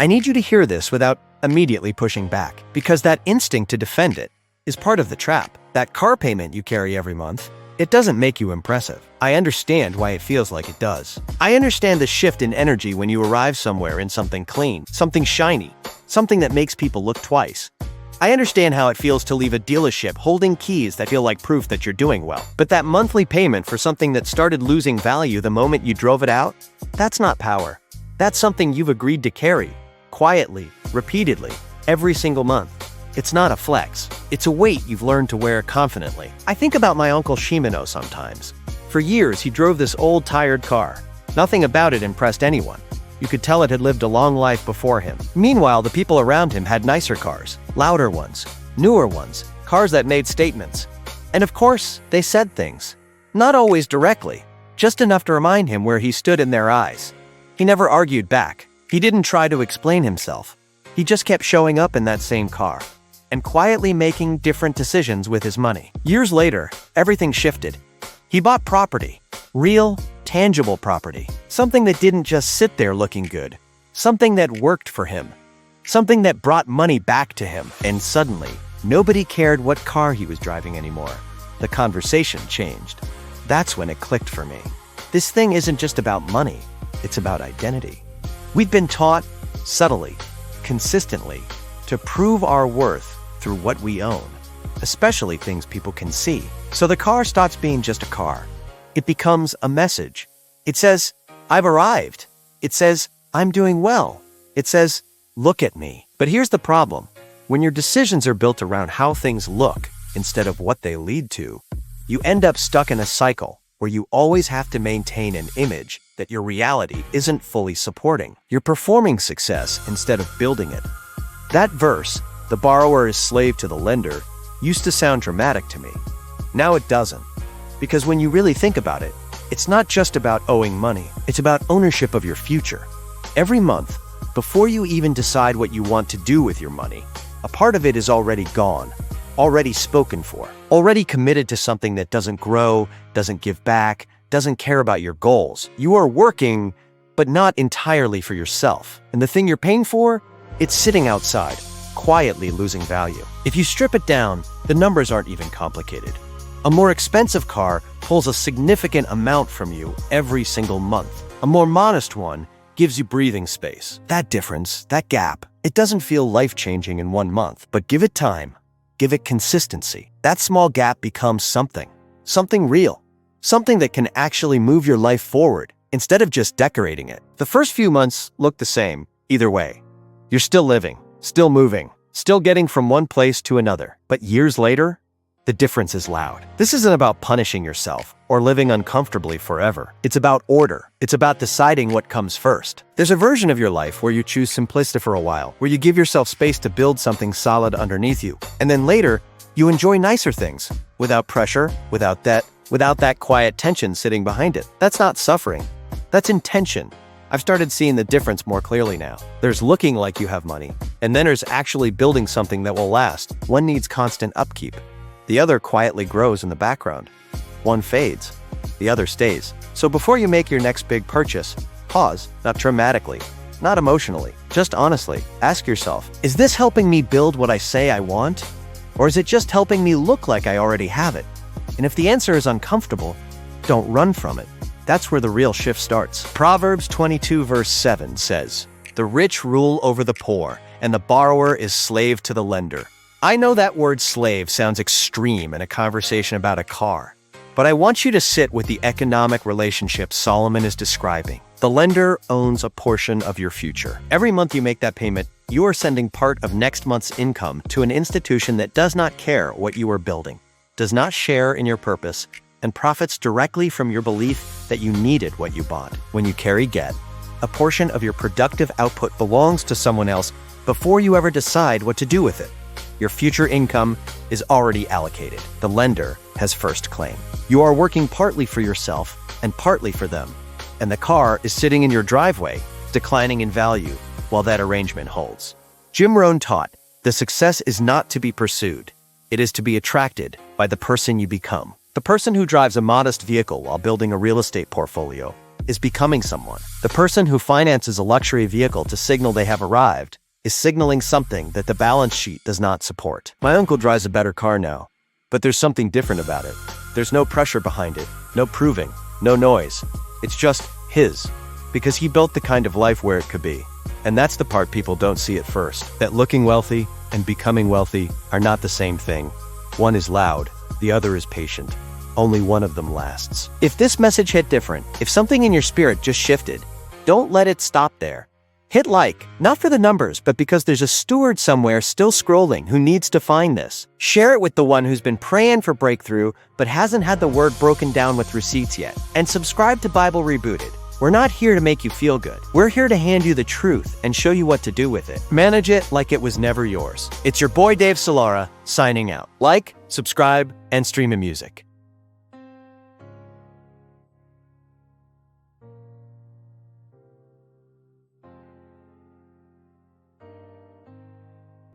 I need you to hear this without immediately pushing back, because that instinct to defend it is part of the trap. That car payment you carry every month, it doesn't make you impressive. I understand why it feels like it does. I understand the shift in energy when you arrive somewhere in something clean, something shiny, something that makes people look twice. I understand how it feels to leave a dealership holding keys that feel like proof that you're doing well. But that monthly payment for something that started losing value the moment you drove it out, that's not power. That's something you've agreed to carry, quietly, repeatedly, every single month. It's not a flex. It's a weight you've learned to wear confidently. I think about my Uncle Shimano sometimes. For years, he drove this old, tired car. Nothing about it impressed anyone. You could tell it had lived a long life before him. Meanwhile, the people around him had nicer cars, louder ones, newer ones, cars that made statements. And of course, they said things. Not always directly, just enough to remind him where he stood in their eyes. He never argued back. He didn't try to explain himself. He just kept showing up in that same car and quietly making different decisions with his money. Years later, everything shifted. He bought property, real, tangible property, something that didn't just sit there looking good, something that worked for him, something that brought money back to him. And suddenly, nobody cared what car he was driving anymore. The conversation changed. That's when it clicked for me. This thing isn't just about money, it's about identity. We've been taught, subtly, consistently, to prove our worth through what we own, especially things people can see. So the car stops being just a car. It becomes a message. It says, I've arrived. It says, I'm doing well. It says, look at me. But here's the problem. When your decisions are built around how things look instead of what they lead to, you end up stuck in a cycle where you always have to maintain an image that your reality isn't fully supporting. You're performing success instead of building it. That verse, the borrower is slave to the lender, used to sound dramatic to me. Now it doesn't. Because when you really think about it, it's not just about owing money, it's about ownership of your future. Every month, before you even decide what you want to do with your money, a part of it is already gone, already spoken for, already committed to something that doesn't grow, doesn't give back, doesn't care about your goals. You are working, but not entirely for yourself. And the thing you're paying for, it's sitting outside, quietly losing value. If you strip it down, the numbers aren't even complicated. A more expensive car pulls a significant amount from you every single month. A more modest one gives you breathing space. That difference, that gap, it doesn't feel life-changing in 1 month, but give it time, give it consistency. That small gap becomes something real, something that can actually move your life forward instead of just decorating it. The first few months look the same, either way. You're still living, still moving, still getting from one place to another. But years later, the difference is loud. This isn't about punishing yourself or living uncomfortably forever. It's about order. It's about deciding what comes first. There's a version of your life where you choose simplicity for a while, where you give yourself space to build something solid underneath you. And then later, you enjoy nicer things, without pressure, without debt, without that quiet tension sitting behind it. That's not suffering. That's intention. I've started seeing the difference more clearly now. There's looking like you have money, and then there's actually building something that will last. One needs constant upkeep. The other quietly grows in the background. One fades, the other stays. So before you make your next big purchase, pause, not dramatically, not emotionally, just honestly. Ask yourself, is this helping me build what I say I want? Or is it just helping me look like I already have it? And if the answer is uncomfortable, don't run from it. That's where the real shift starts. Proverbs 22 verse 7 says, "The rich rule over the poor, and the borrower is slave to the lender." I know that word slave sounds extreme in a conversation about a car, but I want you to sit with the economic relationship Solomon is describing. The lender owns a portion of your future. Every month you make that payment, you are sending part of next month's income to an institution that does not care what you are building, does not share in your purpose, and profits directly from your belief that you needed what you bought. When you carry debt, a portion of your productive output belongs to someone else before you ever decide what to do with it. Your future income is already allocated. The lender has first claim. You are working partly for yourself and partly for them, and the car is sitting in your driveway, declining in value while that arrangement holds. Jim Rohn taught, the success is not to be pursued. It is to be attracted by the person you become. The person who drives a modest vehicle while building a real estate portfolio is becoming someone. The person who finances a luxury vehicle to signal they have arrived is signaling something that the balance sheet does not support. My uncle drives a better car now, but there's something different about it. There's no pressure behind it, no proving, no noise. It's just his, because he built the kind of life where it could be. And that's the part people don't see at first, that looking wealthy and becoming wealthy are not the same thing. One is loud, the other is patient. Only one of them lasts. If this message hit different, if something in your spirit just shifted, don't let it stop there. Hit like, not for the numbers, but because there's a steward somewhere still scrolling who needs to find this. Share it with the one who's been praying for breakthrough, but hasn't had the word broken down with receipts yet. And subscribe to Bible Rebooted. We're not here to make you feel good. We're here to hand you the truth and show you what to do with it. Manage it like it was never yours. It's your boy Dave Solara, signing out. Like, subscribe, and stream music.